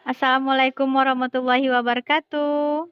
Assalamualaikum warahmatullahi wabarakatuh.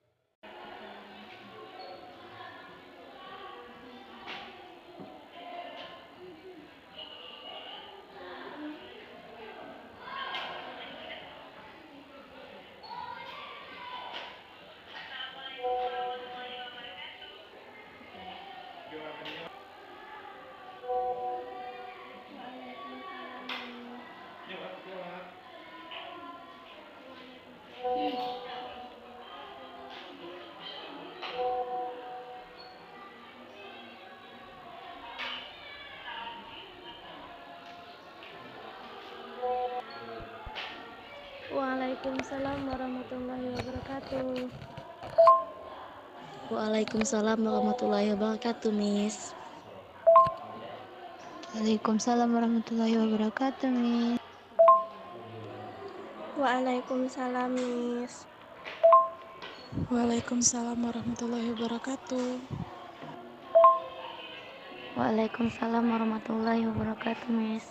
Waalaikumsalam warahmatullahi wabarakatuh. Waalaikumsalam warahmatullahi wabarakatuh, Miss. Waalaikumsalam warahmatullahi wabarakatuh, Miss. Waalaikumsalam, Miss. Waalaikumsalam warahmatullahi wabarakatuh. Waalaikumsalam warahmatullahi wabarakatuh, Miss.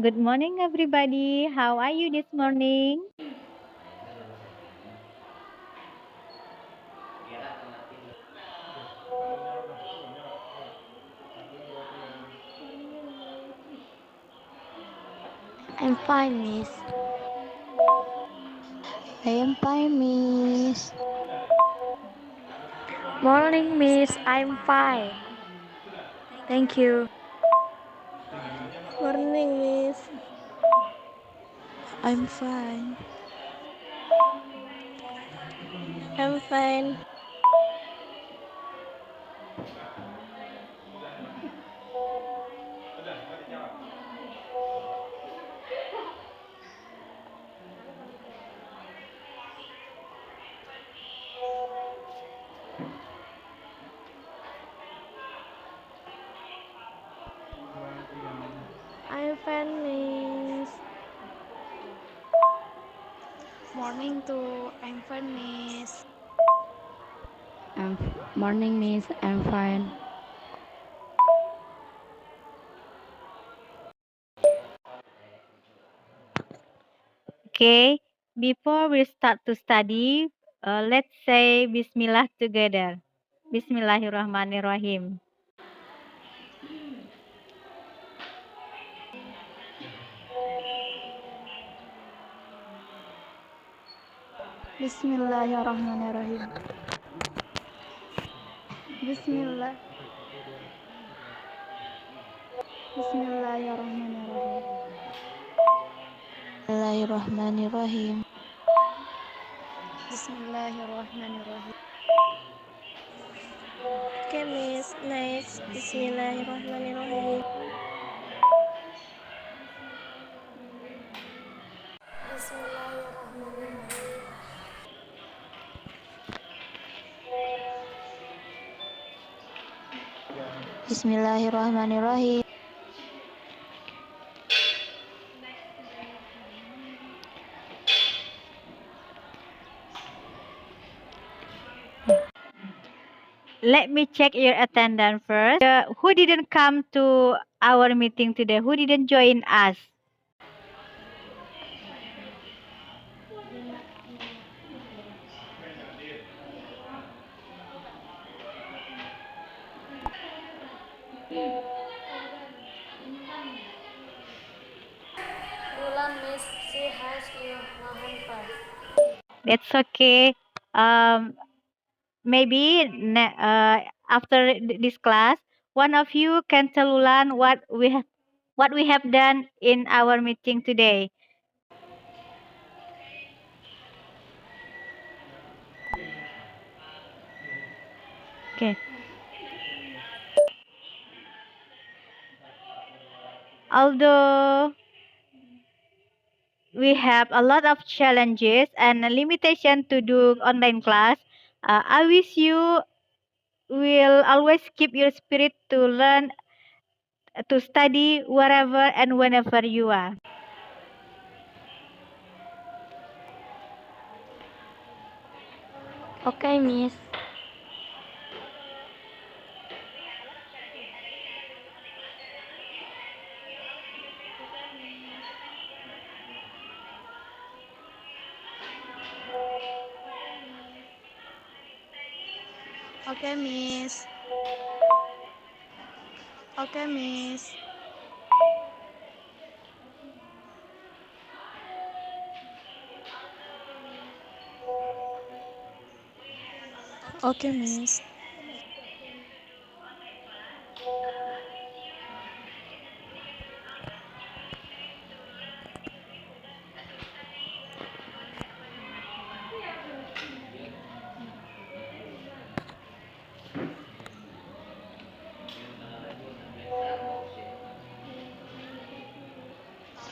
Good morning, everybody. How are you this morning? I'm fine, Miss. I am fine, Miss. Morning, Miss. I'm fine. Thank you. Morning, Miss. I'm fine. I'm fine. I'm fine, Miss. Morning to I'm fine, Miss. Morning, Miss. I'm fine. Okay, before we start to study, let's say Bismillah together. Bismillahirrahmanirrahim. Bismillahirrahmanirrahim. Bismillah. Bismillahirrahmanirrahim. Bismillahirrahmanirrahim. Bismillahirrahmanirrahim. Okay, Miss. Next. Bismillahirrahmanirrahim. Bismillahirrahmanirrahim. Bismillahirrahmanirrahim. Let me check your attendance first. Who didn't come to our meeting today? Who didn't join us? Bulan, Miss. She has your handphone. That's okay. Maybe after this class, one of you can tell Ulan what we have done in our meeting today. Okay. Although we have a lot of challenges and a limitation to do online class, I wish you will always keep your spirit to learn to study wherever and whenever you are. Okay, Miss. Okay, Miss. Okay, Miss. Okay, Miss.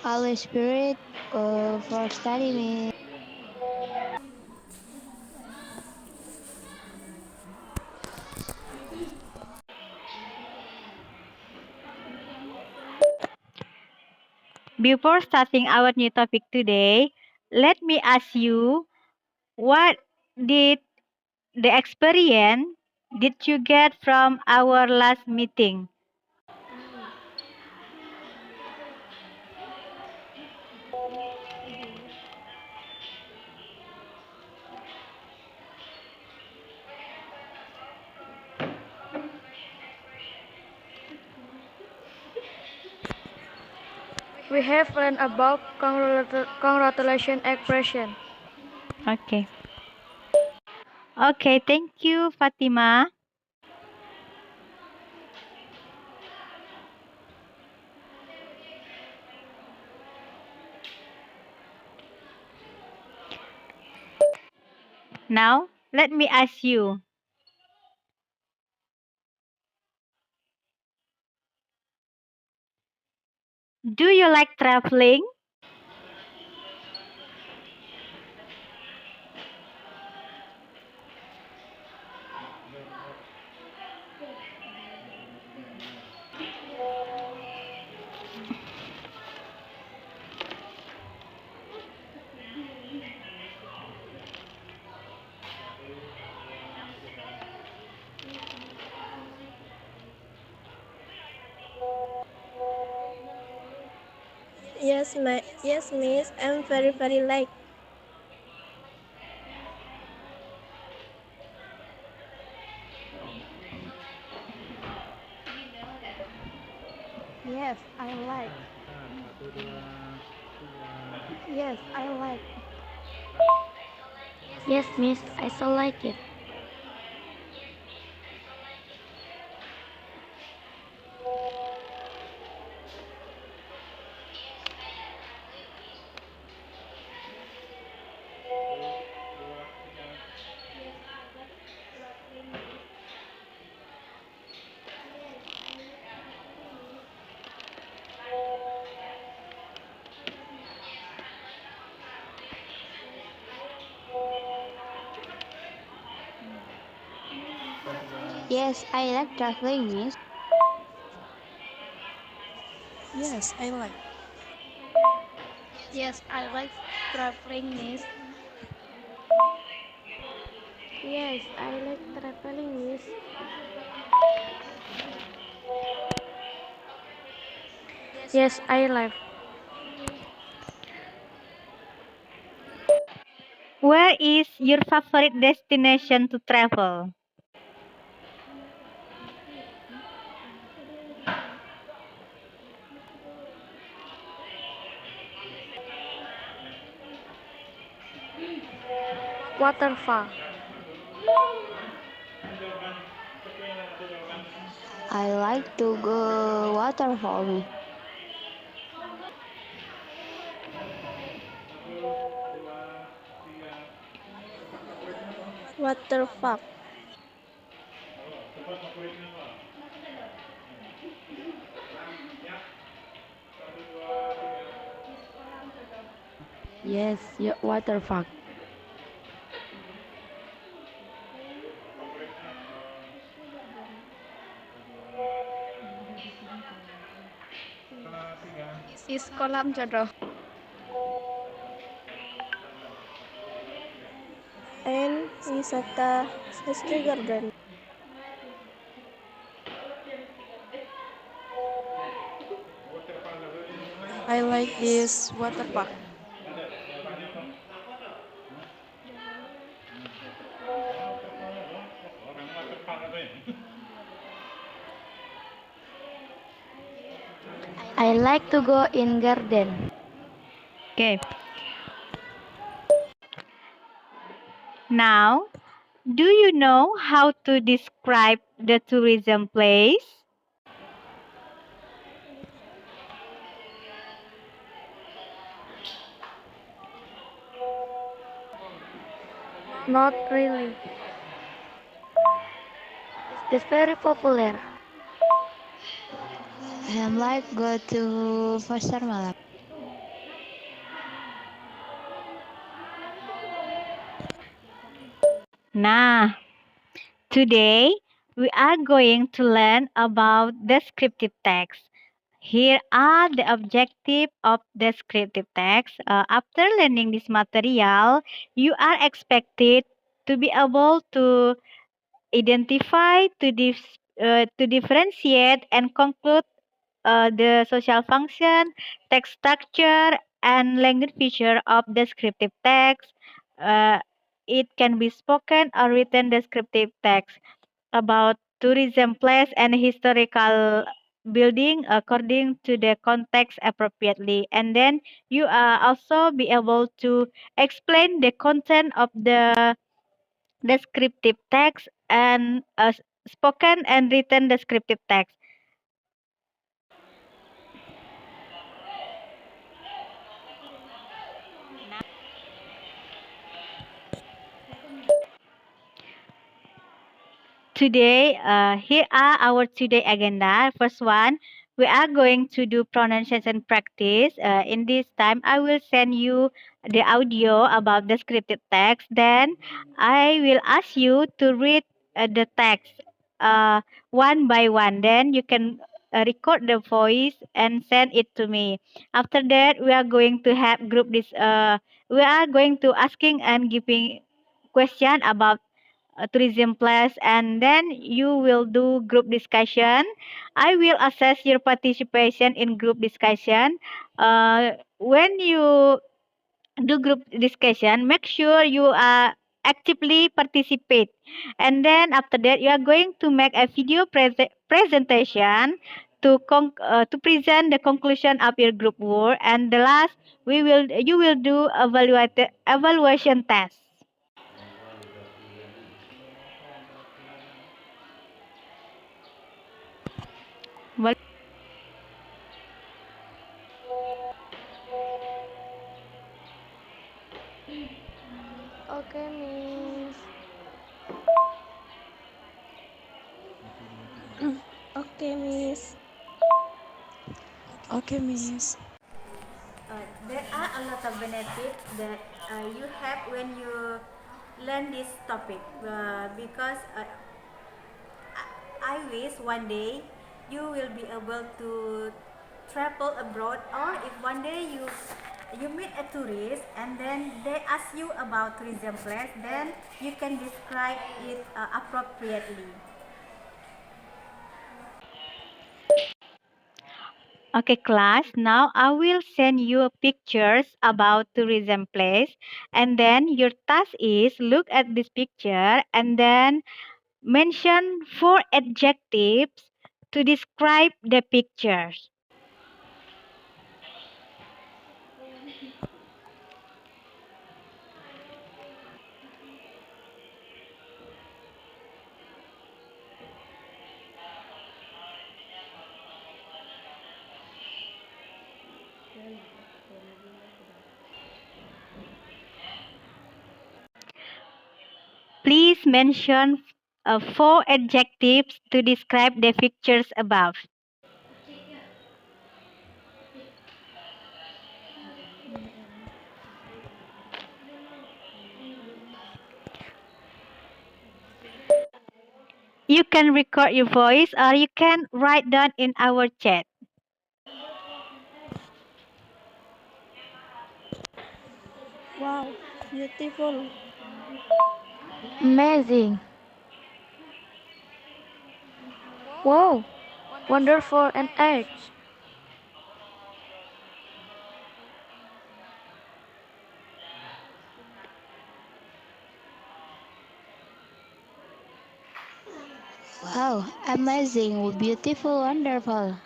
Holy Spirit, for study, Miss. Before starting our new topic today, let me ask you, what did the experience did you get from our last meeting? We have learned about congratulation expression. Okay. Okay, thank you, Fatima. Now, let me ask you, do you like traveling? Yes, Miss. I'm very like. Yes, I like. Yes, I like. Yes, Miss, I so like it. Yes, I like traveling, Miss. Yes, I like. Yes, I like traveling, Miss. Yes, I like traveling, Miss. Yes, I like. Where is your favorite destination to travel? Waterfall. I like to go waterfall, Miss. Waterfall. Yes, waterfall. is kolam jodoh. And wisata Sastri Garden. I like this water park. I like to go in garden. Okay. Now, do you know how to describe the tourism place? Not really. It's very popular. I like go to Pasar Malam. Nah, today we are going to learn about descriptive text. Here are the objectives of descriptive text. After learning this material, you are expected to be able to identify, to differentiate, and conclude the social function, text structure, and language feature of descriptive text. Uh, it can be spoken or written descriptive text about tourism place and historical building according to the context appropriately. And then you also be able to explain the content of the descriptive text and spoken and written descriptive text. Today, here are our today agenda. First one, we are going to do pronunciation practice. In this time, I will send you the audio about descriptive text. Then I will ask you to read the text uh, one by one. Then you can record the voice and send it to me. After that, we are going to have group this. We are going to asking and giving question about tourism place, and then you will do group discussion. I will assess your participation in group discussion. When you do group discussion, make sure you actively participate, and then after that you are going to make a video presentation to present the conclusion of your group work, and the last you will do evaluation test. Well, Okay, Miss. Okay, Miss. Okay, Miss. There are a lot of benefits that you have when you learn this topic because I wish one day you will be able to travel abroad, or if one day you meet a tourist and then they ask you about tourism place, then you can describe it appropriately. Okay, class. Now I will send you pictures about tourism place, and then your task is look at this picture and then mention four adjectives to describe the pictures. Please mention four adjectives to describe the pictures above. You can record your voice or you can write down in our chat. Wow, beautiful. Amazing. Wow, wonderful and edge. Wow, amazing, beautiful, wonderful.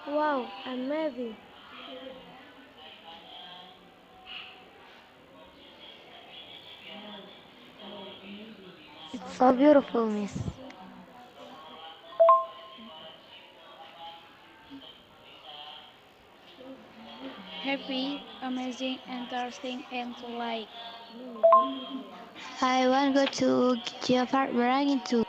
Wow, amazing. It's so beautiful, miss. Happy, amazing, interesting, and so like. I want go to Geopark Merangin too.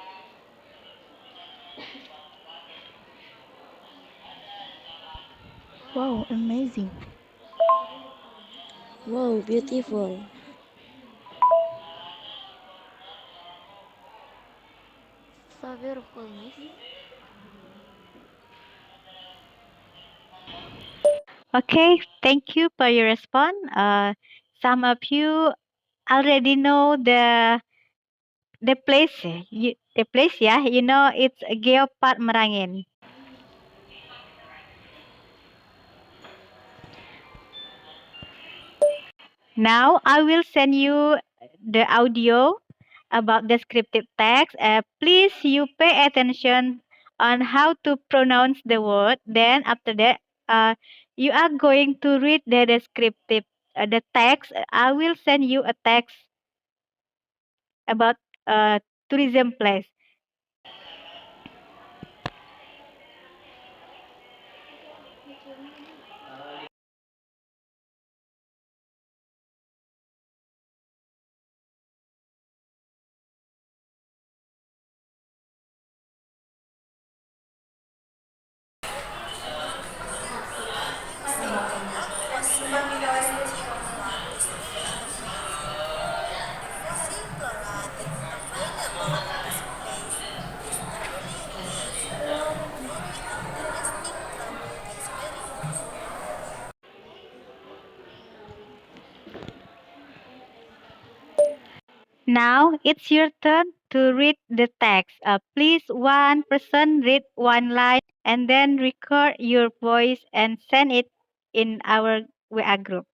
Wow, amazing. Wow, beautiful. So beautiful, miss. Okay, thank you for your response. Some of you already know the place. The place, yeah. You know it's Geopark Merangin. Now I will send you the audio about descriptive text. Please you pay attention on how to pronounce the word. Then after that, you are going to read the descriptive the text. I will send you a text about tourism place. Now it's your turn to read the text. Please one person read one line and then record your voice and send it in our WA group.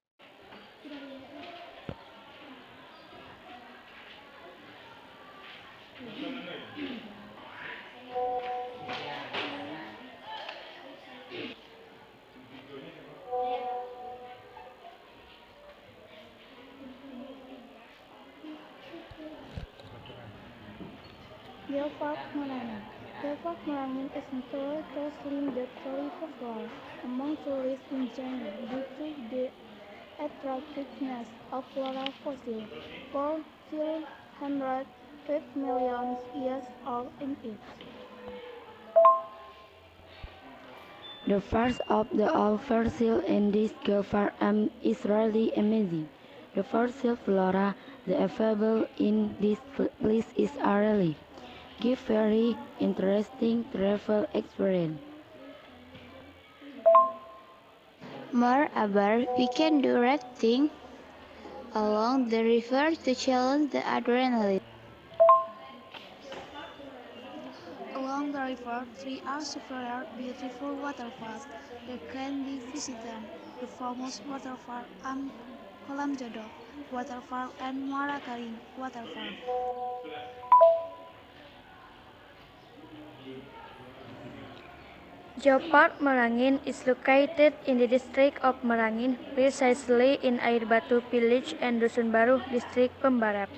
Geopark Merangin. Geopark Merangin is naturally closely that very popular among tourists in January due to the attractiveness of flora fossil, 405 million years old in age. The first of the all fossil in this geopark is really amazing. The fossil flora that available in this place is really give very interesting travel experience. Moreover, we can do rafting along the river to challenge the adrenaline. Along the river, three are several beautiful waterfalls that can be visited. The famous waterfall Kolam Jodok Waterfall and Muara Karing Waterfall. Geopark Merangin is located in the district of Merangin, precisely in Air Batu Village and Dusun Baru, district Pembarap.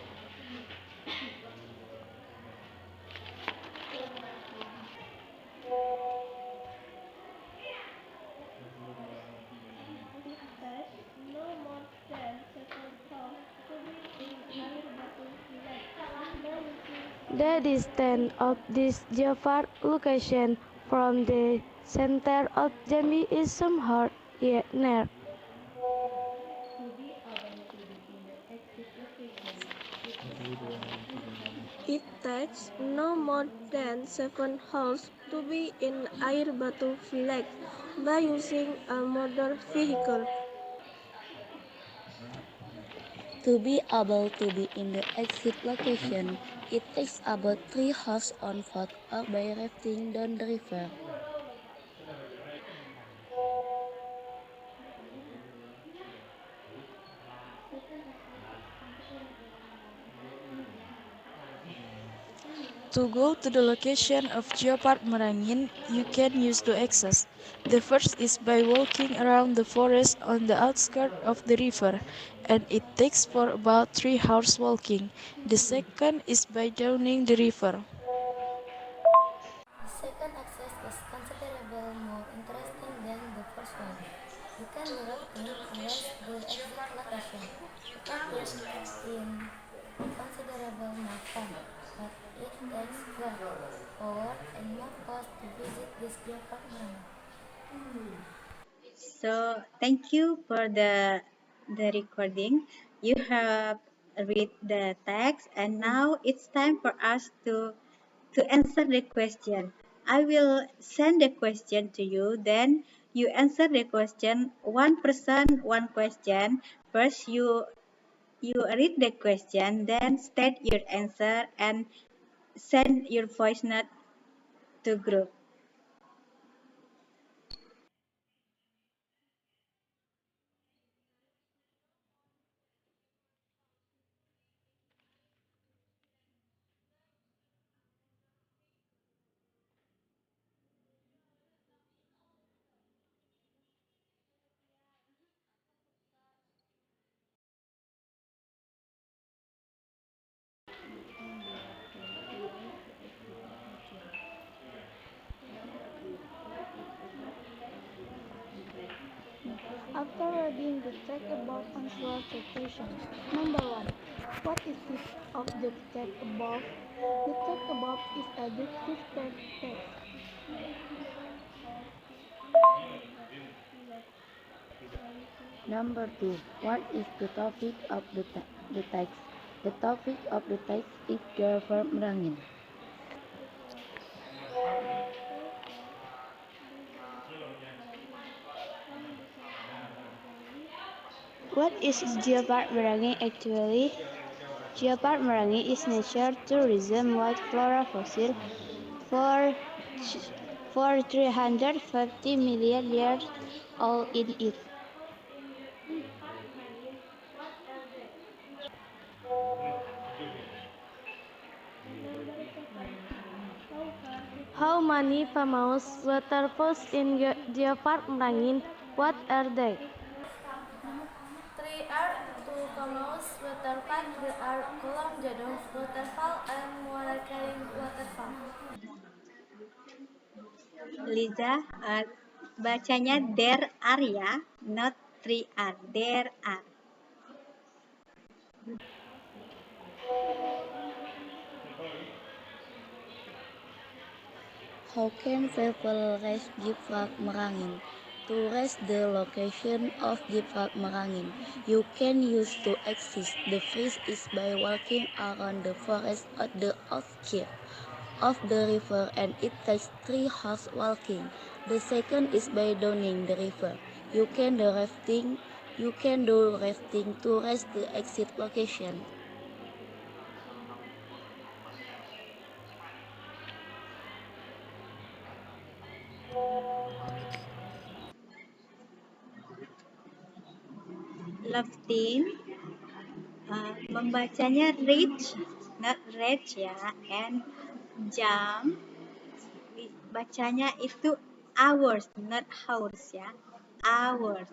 The distance of this geopark location from the center of Jambi is somewhat near. It takes no more than 7 hours to be in Air Batu village by using a motor vehicle. To be able to be in the exit location, it takes about 3 hours on foot or by rafting down the river. To go to the location of Geopark Merangin, you can use two access. The first is by walking around the forest on the outskirts of the river, and it takes for about 3 hours walking. The second is by downing the river. The second access is considerably more interesting than the first one. You can do rafting towards the exit location. You can get in considerable more fun, but it takes work, power, and more cost to visit this geopark Merangin. So thank you for the recording. You have read the text, and now it's time for us to answer the question. I will send the question to you, then you answer the question. One person, one question. First, you read the question, then state your answer and send your voice note to group. After reading the text above, answer the question. Number 1. What is the of the text above? The text above is a descriptive text. Number 2. What is the topic of the text? The topic of the text is Geopark Merangin. What is Geopark Merangin actually? Geopark Merangin is nature tourism with flora fossil for 350 million years old in it. How many famous waterfalls in Geopark Merangin? What are they? Three are two famous waterfalls. There are Kolam Jadong Waterfall and Muara Kaling Waterfall. Liza, bacanya there are ya, not three are. There are. How can people reach Geopark Merangin? To reach the location of Geopark Merangin, you can use two axes. The first is by walking around the forest at the outskirts of the river, and it takes 3 hours walking. The second is by downing the river. You can do rafting. You can do rafting to reach the exit location. Loftin, membacanya reach, not reach ya, and jam, bacanya itu hours, not hours ya, hours.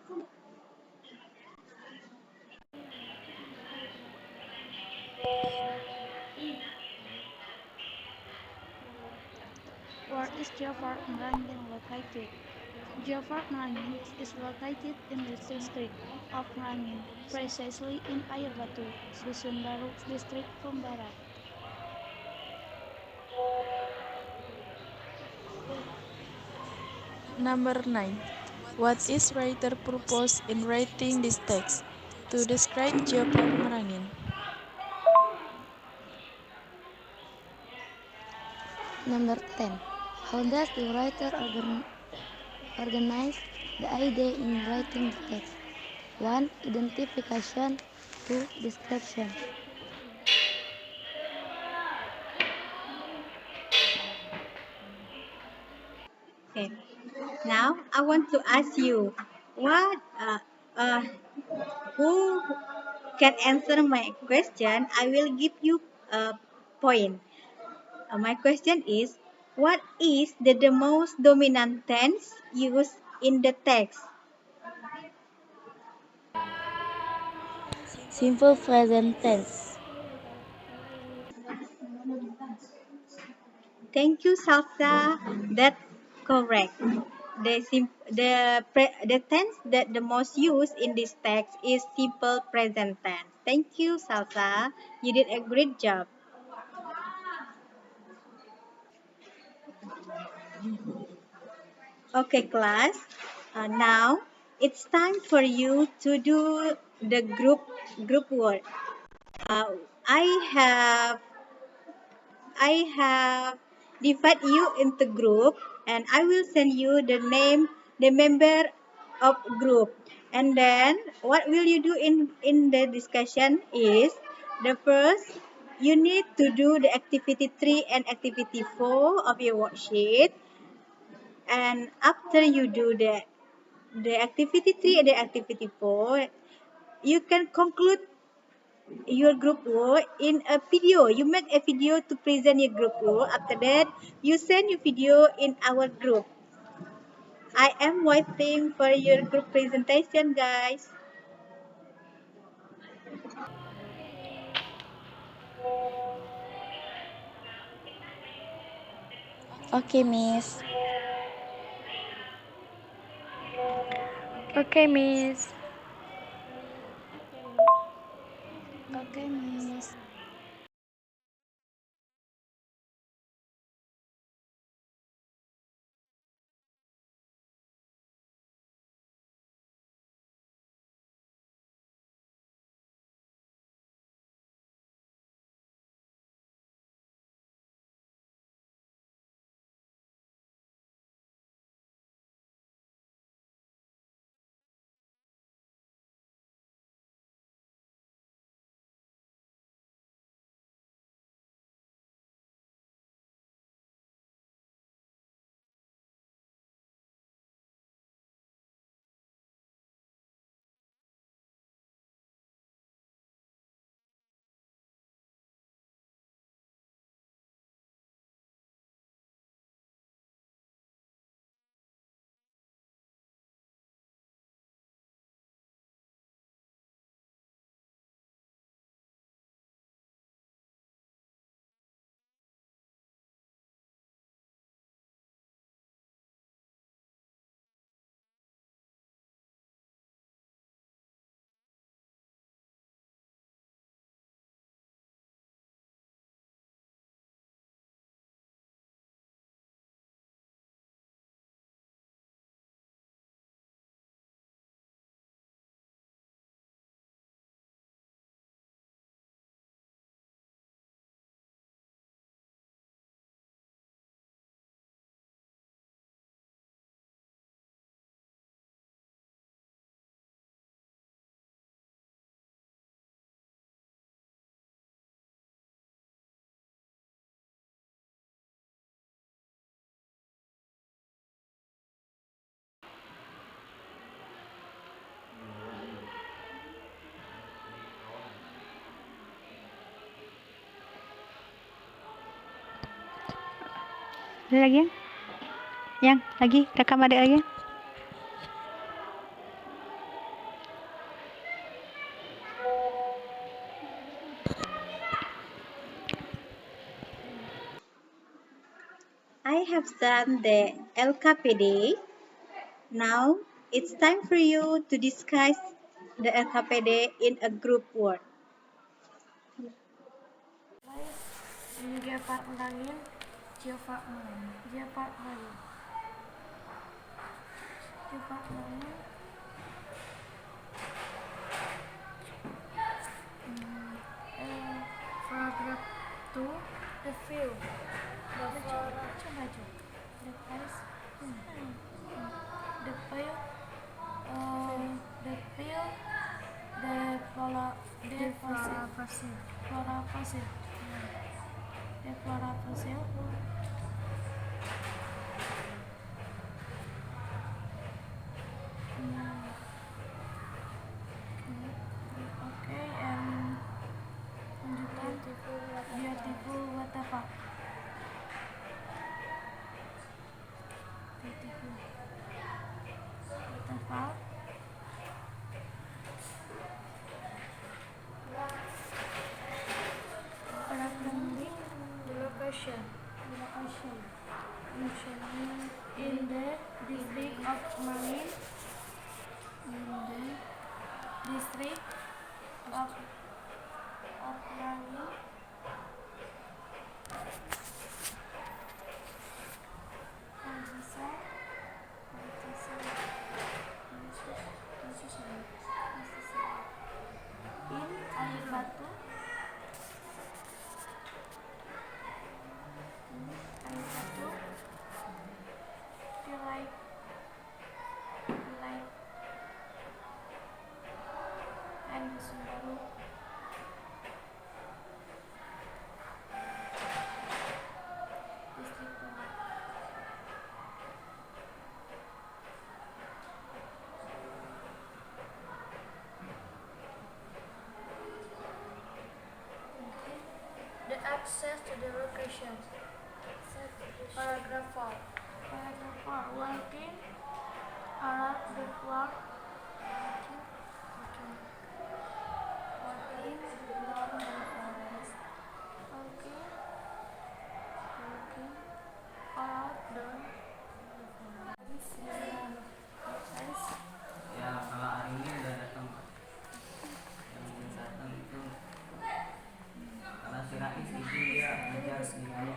Where is Geopark Merangin located? Geopark Merangin is located in the district of Merangin, precisely in Air Batu, Dusun Baru, district Pembarat. Number 9. What is writer purpose in writing this text? To describe Geopark Merangin. Number 10. How does the writer organize the idea in writing the text? 1. Identification. 2. Description. Okay. Now I want to ask you, what who can answer my question? I will give you a point. My question is, what is the most dominant tense used in the text? Simple present tense. Thank you, Salsa. That's correct. The tense that the most used in this text is simple present tense. Thank you, Salsa. You did a great job. Okay, class. Now it's time for you to do the group work. Uh, I have I have divided you into group, and I will send you the member of group. And then what will you do in the discussion is, the first, you need to do the activity 3 and activity 4 of your worksheet. And after you do the activity 3 and the activity 4, you can conclude your group work in a video. You make a video to present your group work. After that, you send your video in our group. I am waiting for your group presentation, guys. Okay, Miss. Okay, Miss. Okay, Miss. Ada lagi yang? Yang lagi rekam adik lagi? I have done the LKPD. Now it's time for you to discuss the LKPD in a group work. Geopart Merangin, Geopart Merangin, Geopart Merangin, Geopart Merangin. Paragraph 2, review. The following fossil. The flora fossil. Okay, lanjutan beautiful waterfall. Beautiful waterfall. The location. In the district of Marine. District of Marine. In air batu. Like and Subaru. District the access to the location. Paragraph 4. Walking around the floor. Walking around the forest. Walking around the forest. Ya kalau hari ini udah datang yang datang itu karena si Rais itu dia ngajar di Palu.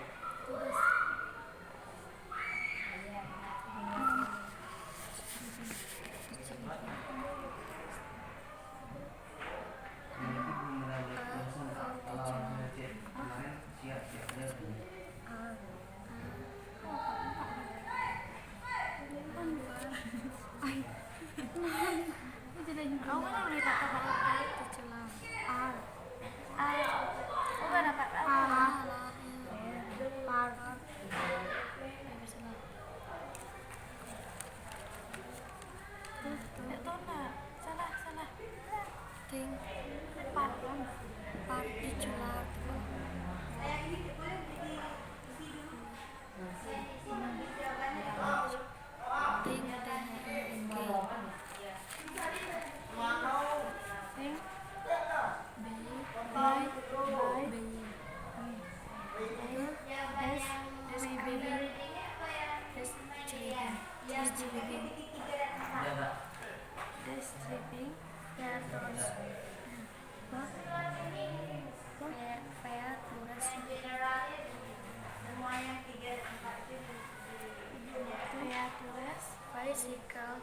Bicycle,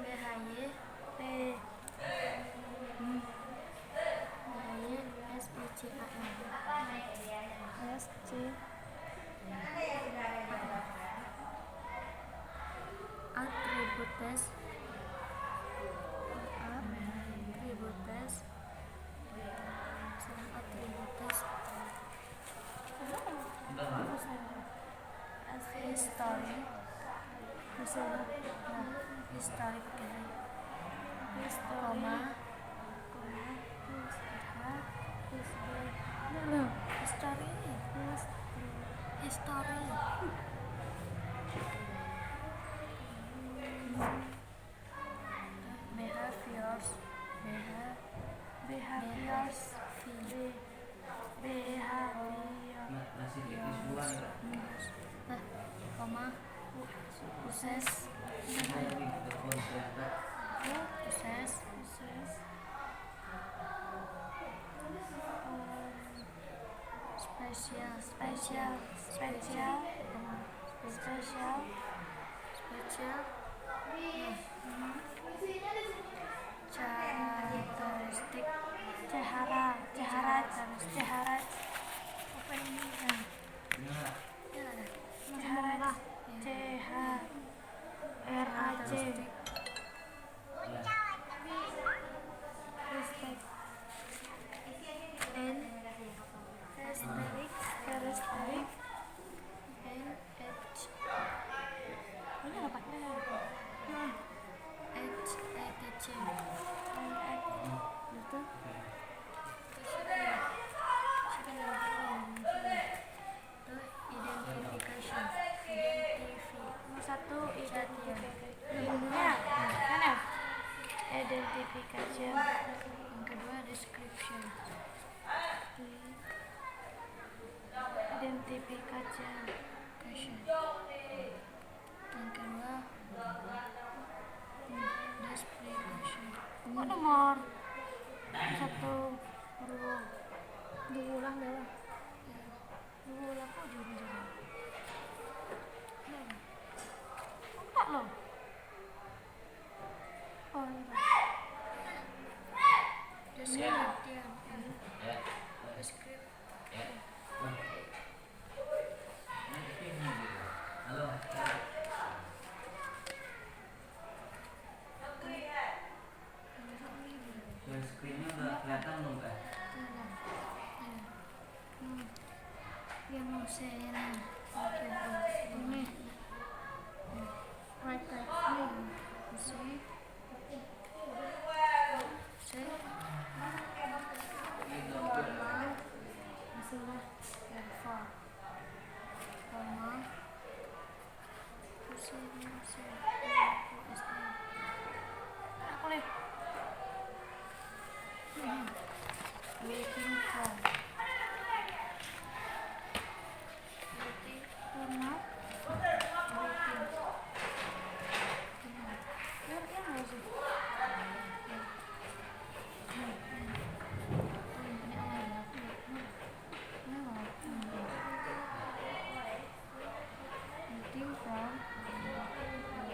BHY, Attributes. History. History pakai koma. History. Behaviors. Koma. Uses. Special. Characteristic. Cehara. Apa ini? Cehara. CHRAC. Respect. Identification. Yang kedua description. Identification. Yang kedua description. Kok nomor 1 diulang deh lah. Diulang kok jadi. Enggak loh. Oh iya. Description. Halo. Screennya udah kelihatan belum kak? Ya mau saya ini right ini waiting for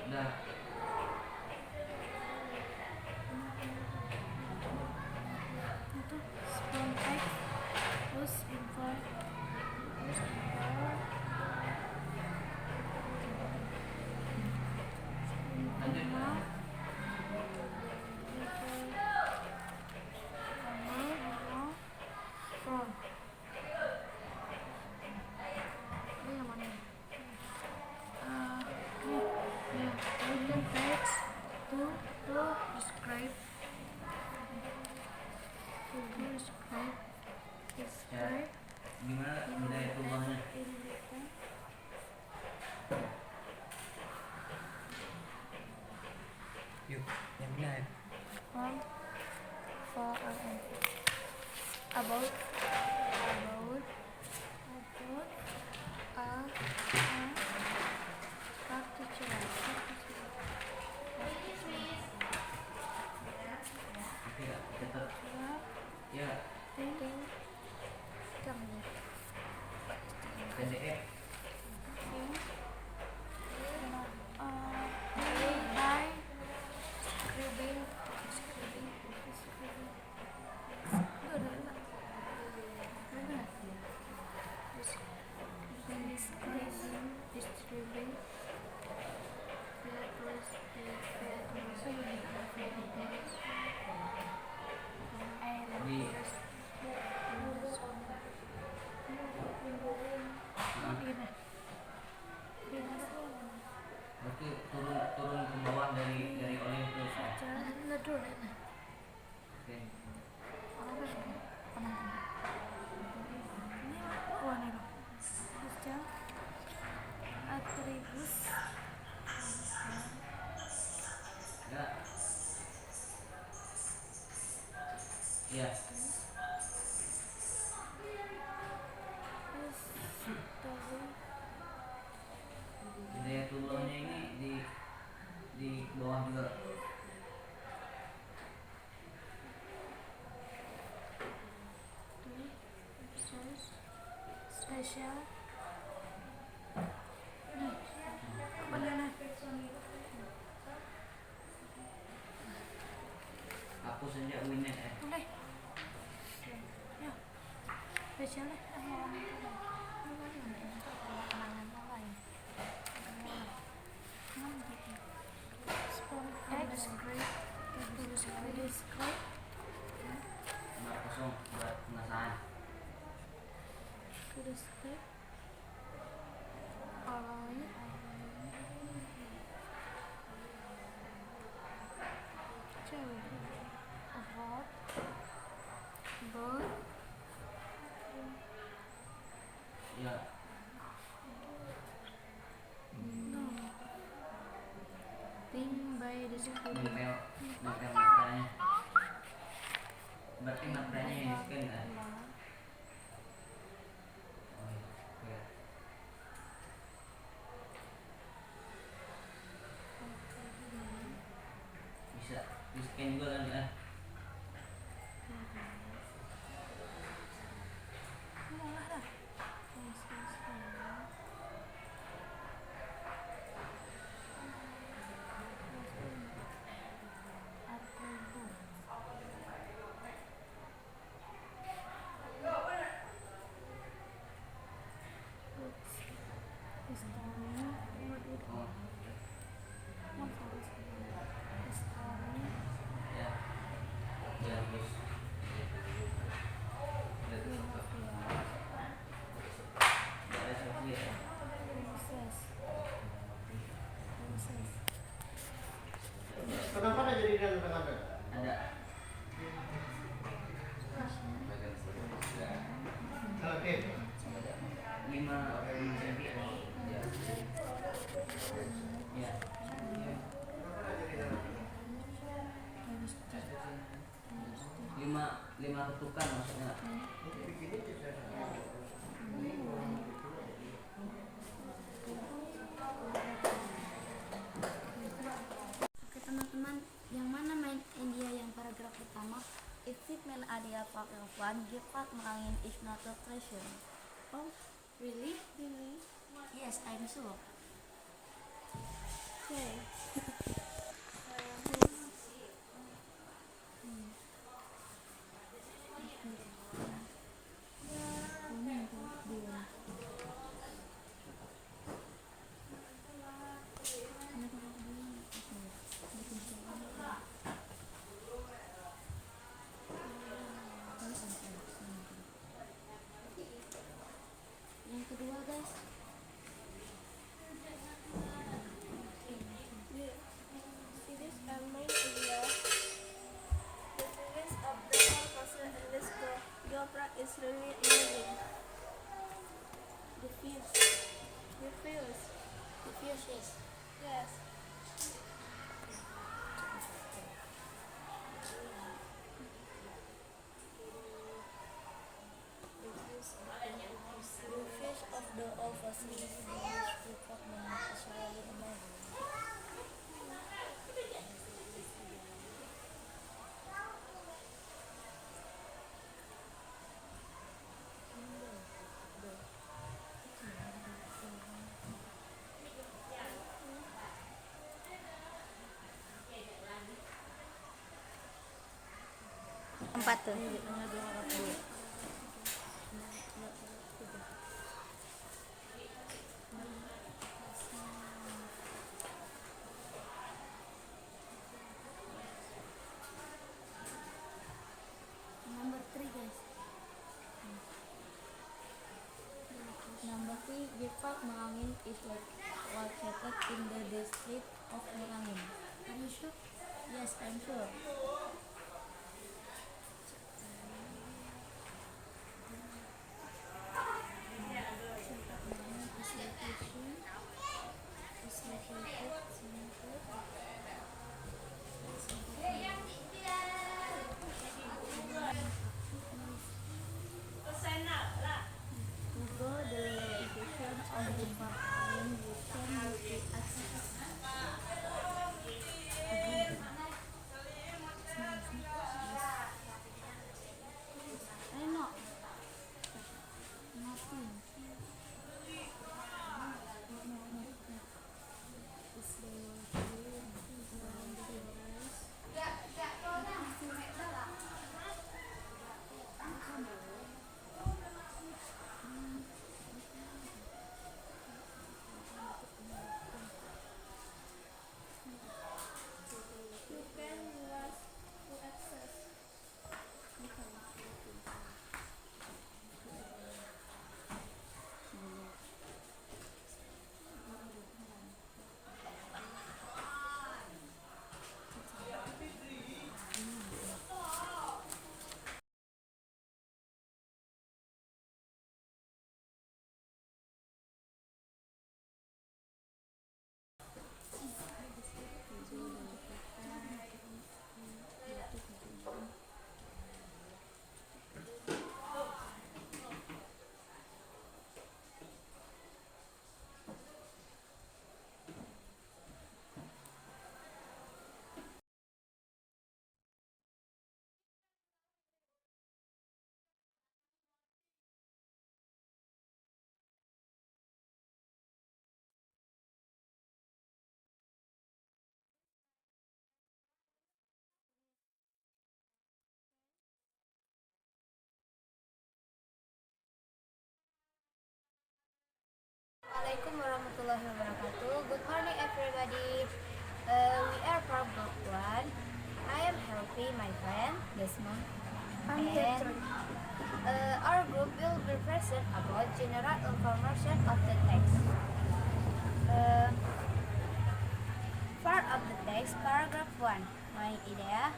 Udah. Spontaneous was involved. Describe. Gimana budaya perubahannya? Yuk, yang benar ya. About particular. Oke, tetap. Ya. PDF. Berarti turun ke bawah dari Olympus ya. Oke. Atribut Ya. Ya. Budaya turunnya ini di bawah juga. special. Aku sejak Winet Boleh. Ya. Special Nomor kosong buat pengesahan. Monitoring by the security. Nempel makranya. Berarti makranya yang di-scan kan? Oh iya. Bisa di-scan juga kan ya? Oh. Ya. Ya terus. Ya terus apa? Ada seperti ya. Kenapa ada jadi dalam tengah-tengah? Ada. Oke. 5 cm. Ya. Lima ketukan maksudnya. Oke teman-teman, yang mana main India yang paragraf pertama? It's it main idea part of one. Give part merangin is not a treasure. Oh, really? Yes, I'm sure. Okay. Yang kedua guys, It is a main area. The series of the whole fossil in this geopark is really amazing. the fuse. The views. The fuse, yes. Yes. The fuse of the all fossils in this department is really amazing. Empat tuh. Number 3 guys. Number 3, Geopark Merangin is located in the district of Merangin. Are you sure? Yes, I'm sure. Google the location of the park and you can use the access. Assalamualaikum warahmatullahi wabarakatuh. Good morning everybody. We are from group 1. I am helping my friend Desmond. And our group will be present about general information of the text. Part of the text, paragraph 1. My idea.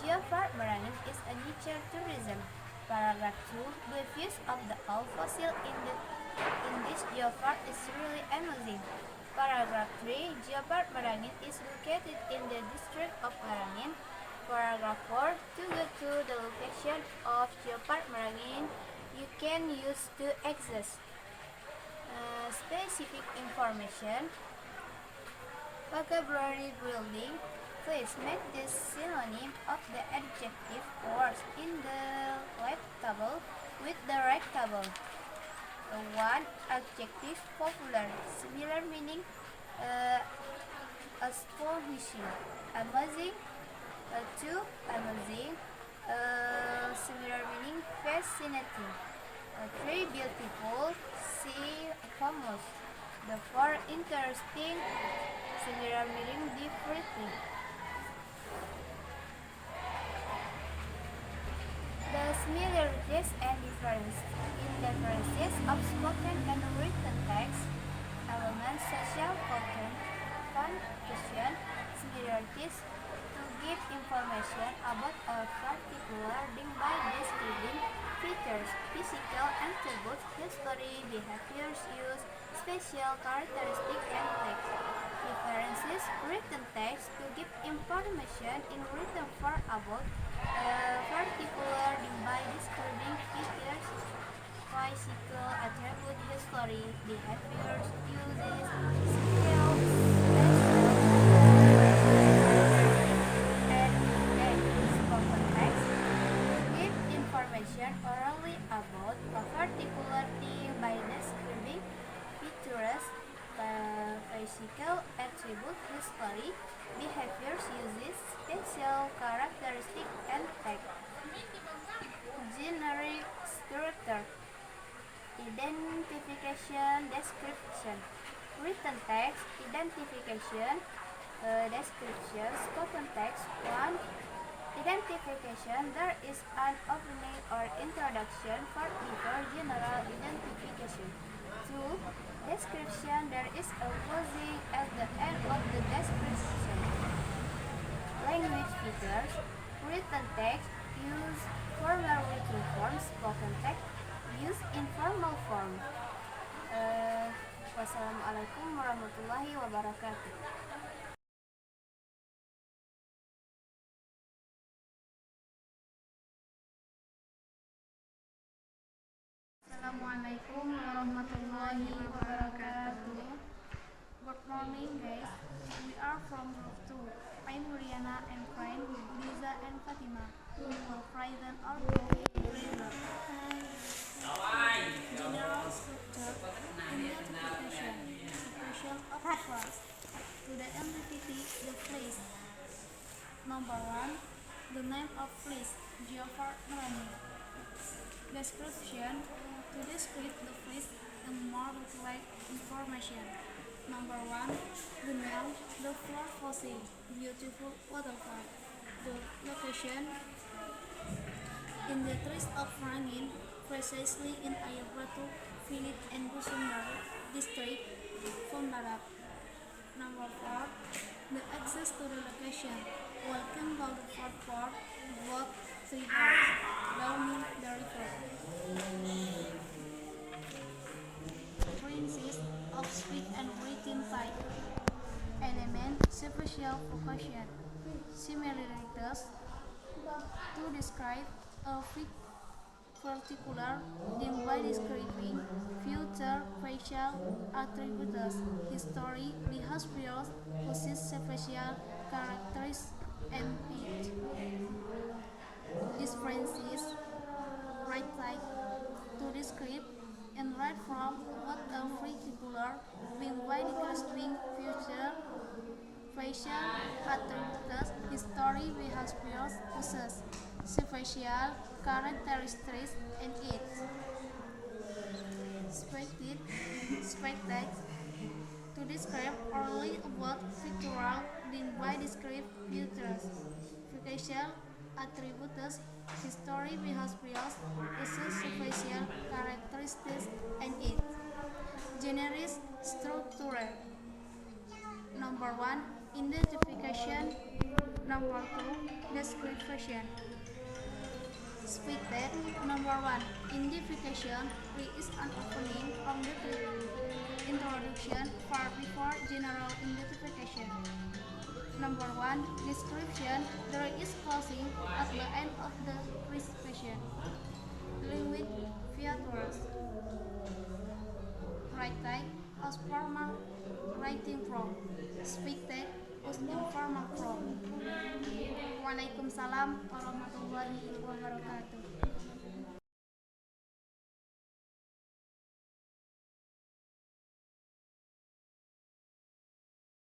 Geopark Merangin is a nature tourism. Paragraph 2. The views of the old fossil in this geopark is really amazing. Paragraph 3. Geopark Merangin is located in the district of Merangin. Paragraph 4. To go to the location of Geopark Merangin, you can use to access specific information. Vocabulary building. Please make the synonym of the adjective words in the left table with the right table. 1. Adjective popular. Similar meaning astonishing, amazing. 2. Amazing. Similar meaning fascinating. 3. Beautiful. C. Famous. 4. Interesting. Similar meaning differently. The similarities and differences of spoken and written text elements social function similarities to give information about a particular thing by describing features, physical attributes, history, behaviors, use, special characteristics, and text. Differences written text to give information in written form about a particular thing by describing features, physical attributes, history, behaviors, uses, skills, and spoken text to give information orally about a particular thing by describing features, physical attributes, history, behaviors, uses, special characteristics, and text. Generic structure. Identification, description. Written text, identification, description. Spoken text. 1. Identification. There is an opening or introduction for before general identification. 2. Description. There is a closing at the end of the description. Language features. Written text use formal written form. Spoken text use informal form. Wassalamualaikum warahmatullahi wabarakatuh. Assalamualaikum warahmatullahi wabarakatuh. Good morning guys. We are from group 2. I'm Muriana and friend Liza and Fatima. We will present our group result. General structure, identification, situation of the class. To the entity, the place. Number 1, the name of place, Geopark Merangin. Description, to describe the place and more detailed information. Number 1, the name, the floor fossil, beautiful waterfall. The location, in the trees of Merangin, precisely in Air Batu village and Dusun Baru district, from Barat. Number 4, the access to the location. Welcome to the fourth part, walk 3 hours, down the river. Differences of speed and written type. Element, special function. Similarities, to describe a particular thing by describing future facial attributes, history, behaviors, possess special characteristics, and age. Differences, right type, to describe and write from what a particular thing by describing future facial attributes, history, behaviors, possess special characteristics, and age. Expected To describe orally about pictorial then by describe features, facial attributes, history, behaviors, uses, facial characteristics, and its generis structure. Number one, identification. Number two, description. Speak that. Number one, identification is an opening from the introduction far before general identification. Number one, description. There is closing at the end of the description. Language features. Right type as formal writing form. Speak text as informal form. Waalaikumsalam warahmatullahi wabarakatuh.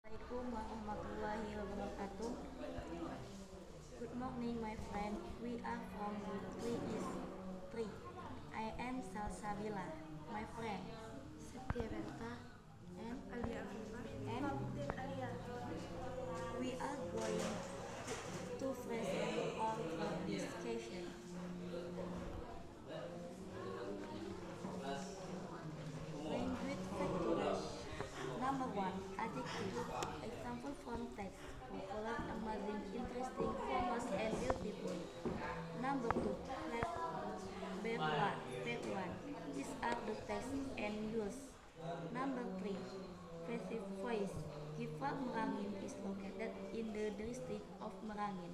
Assalamualaikum warahmatullahi wabarakatuh. Good morning, my friend. We are from group 3 is 3. I am Salsabila, my friend. Setia Berta and Alia and we are going to present our discussion. Language factors. Number one, adjective. Example from text. Popular, amazing, interesting, famous, and beautiful. Number two, verb one. These are the text and use. Number three, passive voice. Gifar Merangin is located in the district of Merangin.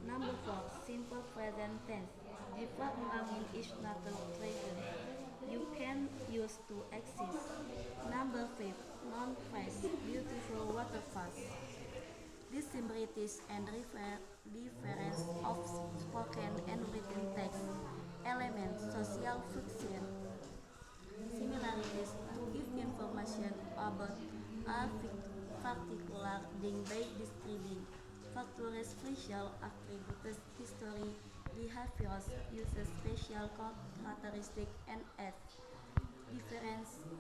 Number four, simple present tense. Gifar Merangin is not a present. You can use to exist. Number 5, non-phrase, beautiful waterfalls. Disimilarities and difference of spoken and written text. Elements, social function. Similarities, to give information about a particular thing by describing factors, facial attributes, history, behaviors, uses, special characteristics, and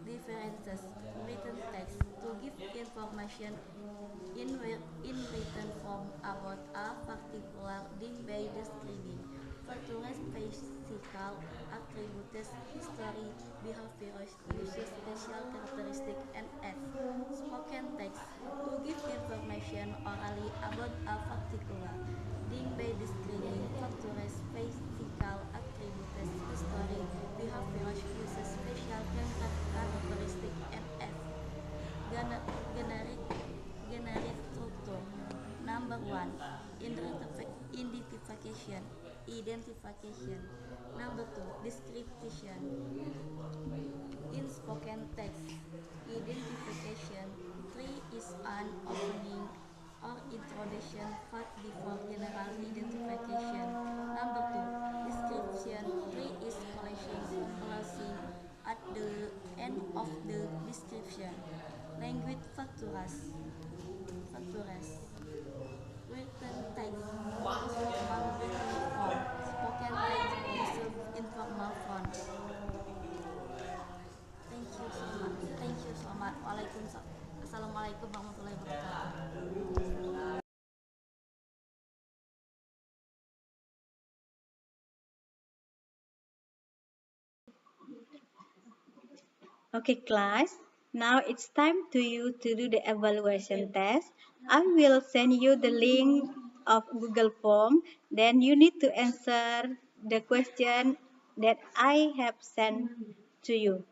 differences, written text, to give information in written form about a particular thing by describing factors, physical attributes, history, behaviors, uses, special characteristics, and spoken text, to give information orally about a particular thing by describing factors, physical attributes, history, behaviors, uses, special characteristics, and generic structure. Number one, identification. Number two, description. In spoken text, identification 3 is an opening or introduction part before general identification. Number two, description 3 is closing at the end of the description. Language factors. Written text is formal written form. Spoken text is informal form. Thank you so much. Assalamualaikum warahmatullahi wabarakatuh. Okay, class. Now it's time to you to do the evaluation test. I will send you the link of Google Form. Then you need to answer the question that I have sent to you.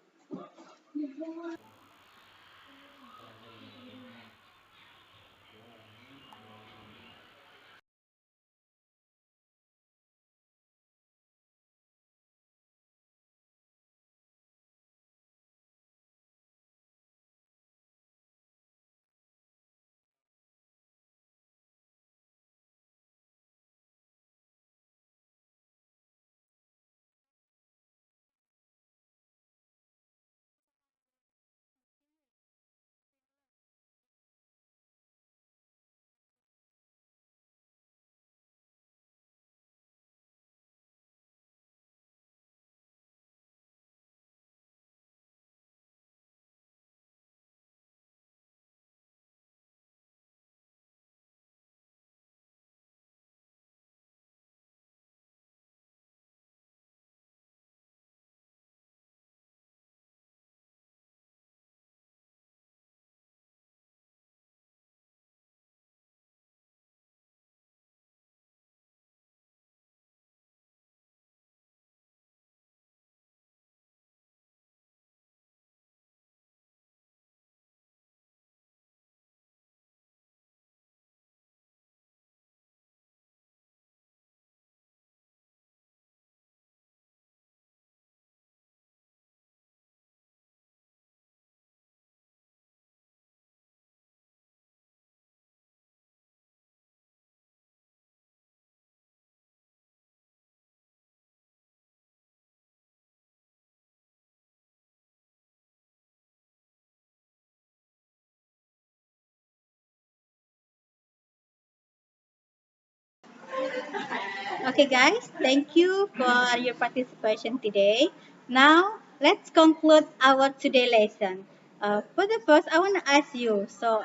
Okay, guys, thank you for your participation today. Now, let's conclude our today lesson. For the first, I want to ask you. So,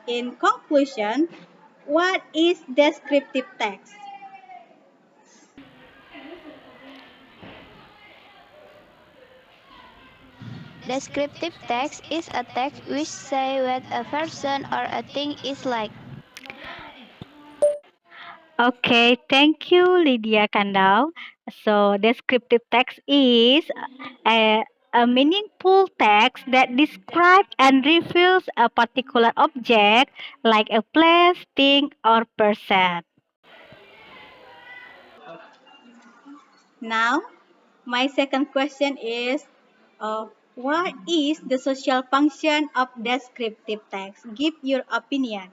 in conclusion, what is descriptive text? Descriptive text is a text which says what a person or a thing is like. Okay, thank you, Lydia Kandau. So, descriptive text is a, a meaningful text that describes and reveals a particular object, like a place, thing, or person. Now, my second question is what is the social function of descriptive text? Give your opinion.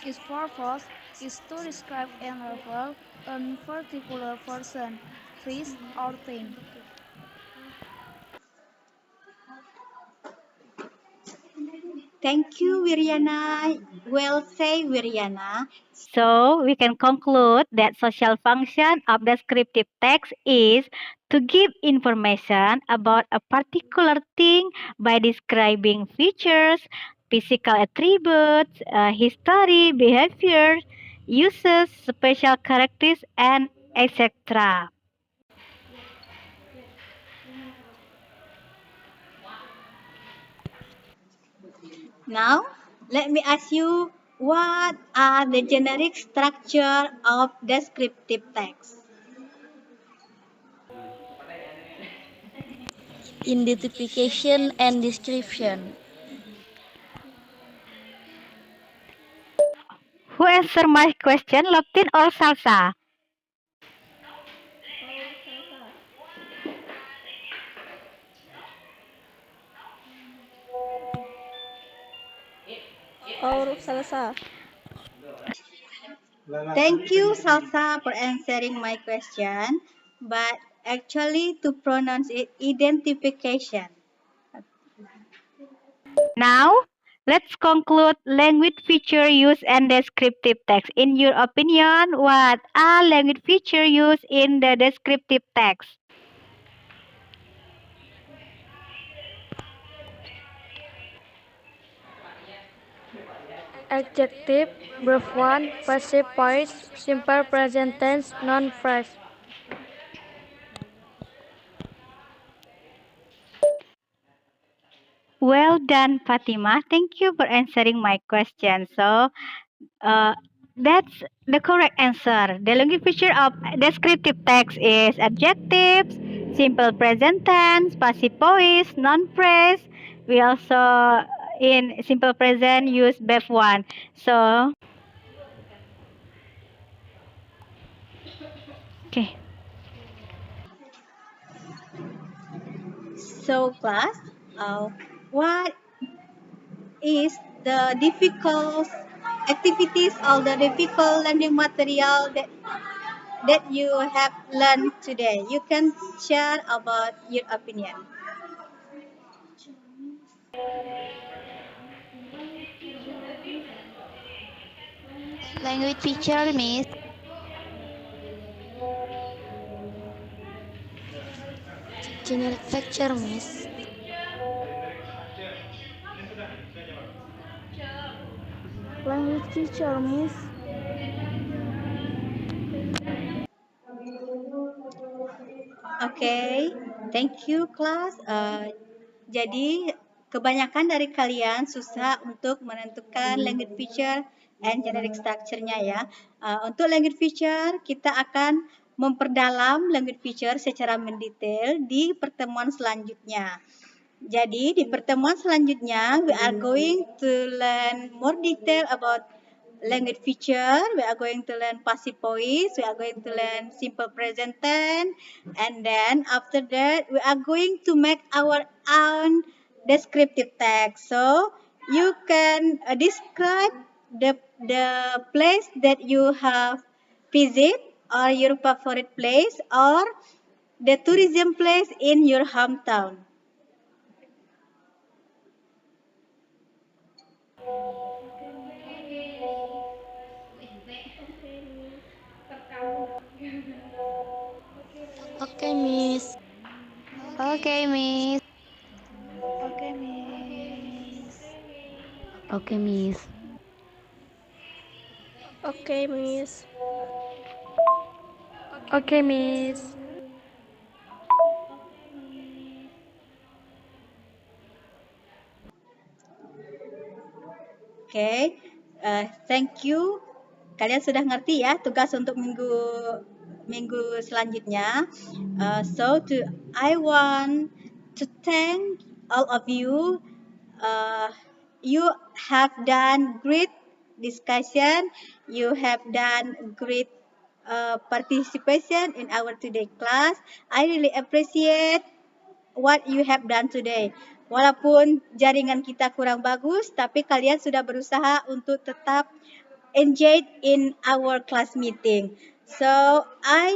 Its purpose is to describe and refer a particular person, place, or thing. Thank you, Wiriana. Well said, Wiriana. So we can conclude that social function of descriptive text is to give information about a particular thing by describing features, physical attributes, history, behavior, uses, special characters, and etc. Now, let me ask you, what are the generic structure of descriptive text? Identification and description. Who answer my question, Loptin or Salsa? Or salsa. Thank you, Salsa, for answering my question. But actually, to pronounce it, identification. Now, let's conclude language feature use and descriptive text. In your opinion, what are language feature used in the descriptive text? Adjective, brief one, passive voice, simple present tense, non-phrase. Well done, Fatima. Thank you for answering my question. So, uh, that's the correct answer. The language feature of descriptive text is adjectives, simple present tense, passive voice, non-phrase. We also in simple present use verb one. So, okay. So, class, what is the difficult activities or the difficult learning material that you have learned today? You can share about your opinion. Language feature means Generic feature, miss. Language feature, miss. Okay, thank you class. Jadi kebanyakan dari kalian susah untuk menentukan language feature and generic structure-nya ya. Untuk language feature kita akan memperdalam language feature secara mendetail di pertemuan selanjutnya. Jadi di pertemuan selanjutnya we are going to learn more detail about language feature. We are going to learn passive voice. We are going to learn simple present tense, and then after that we are going to make our own descriptive text. So you can describe the place that you have visit or your favorite place or the tourism place in your hometown. Okay, Miss. Okay, Miss. Okay, Miss. Okay, Miss. Okay, Miss. Okay, Miss. Okay, thank you. Kalian sudah ngerti ya tugas untuk minggu selanjutnya. I want to thank all of you. You have done great discussion. You have done great participation in our today class. I really appreciate what you have done today. Walaupun jaringan kita kurang bagus, tapi kalian sudah berusaha untuk tetap engage in our class meeting. So I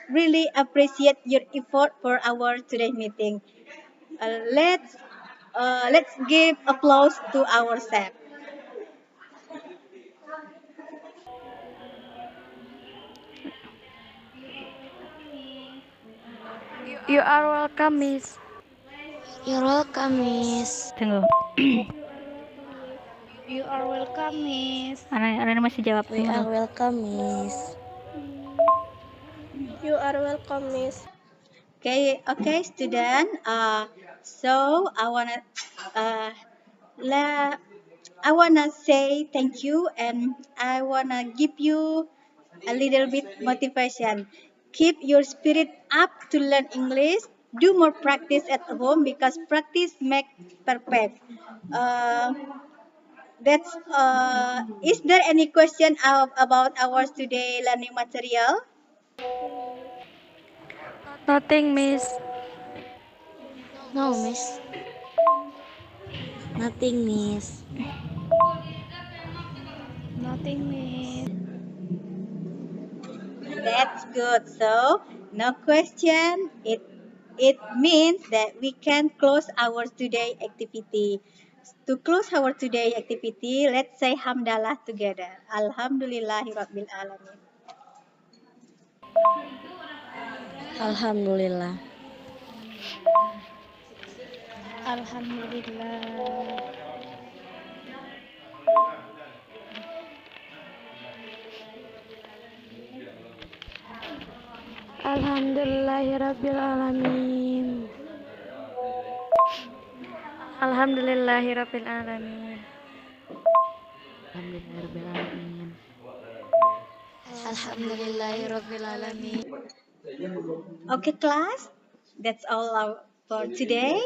really appreciate your effort for our today meeting. Let's give applause to ourselves. You are welcome, Miss. You're welcome, Miss. Tunggu. You are welcome, Miss. Ana masih jawab. We are welcome, Miss. You are welcome, Miss. Okay, student. So I wanna say thank you, and I wanna give you a little bit motivation. Keep your spirit up to learn English. Do more practice at home because practice makes perfect. Is there any question about our today learning material? Nothing, Miss. No, Miss. Nothing, Miss. Nothing, Miss. That's good. So no question. It means that we can close our today activity. To close our today activity, let's say hamdalah together. Alhamdulillahirabbil alamin. Alhamdulillah. Alhamdulillah. Alhamdulillahirabbil alamin. Alhamdulillahirabbil alamin. Alhamdulillahirabbil alamin. Alhamdulillahirabbil alamin. Okay, class. That's all for today.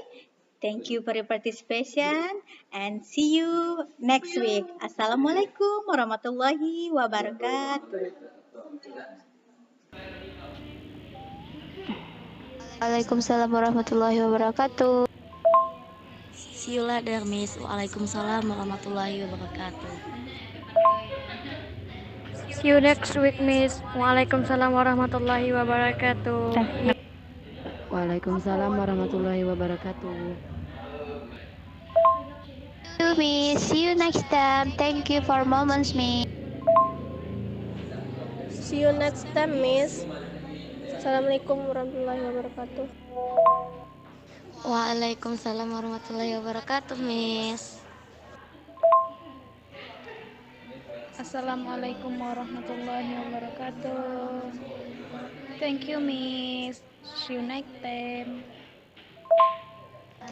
Thank you for your participation and see you next week. Assalamualaikum warahmatullahi wabarakatuh. Waalaikumsalam warahmatullahi wabarakatuh. See you later, Miss. Waalaikumsalam warahmatullahi wabarakatuh. See you next week, Miss. Waalaikumsalam warahmatullahi wabarakatuh. Waalaikumsalam warahmatullahi wabarakatuh. Miss, see you next time. Thank you for moments, Miss. See you next time, Miss. Assalamualaikum warahmatullahi wabarakatuh. Waalaikumsalam warahmatullahi wabarakatuh, Miss. Assalamualaikum warahmatullahi wabarakatuh. Thank you, Miss. See you next time.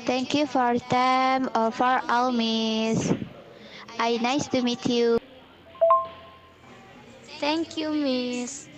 Thank you for them or for all, Miss. Nice to meet you. Thank you, Miss.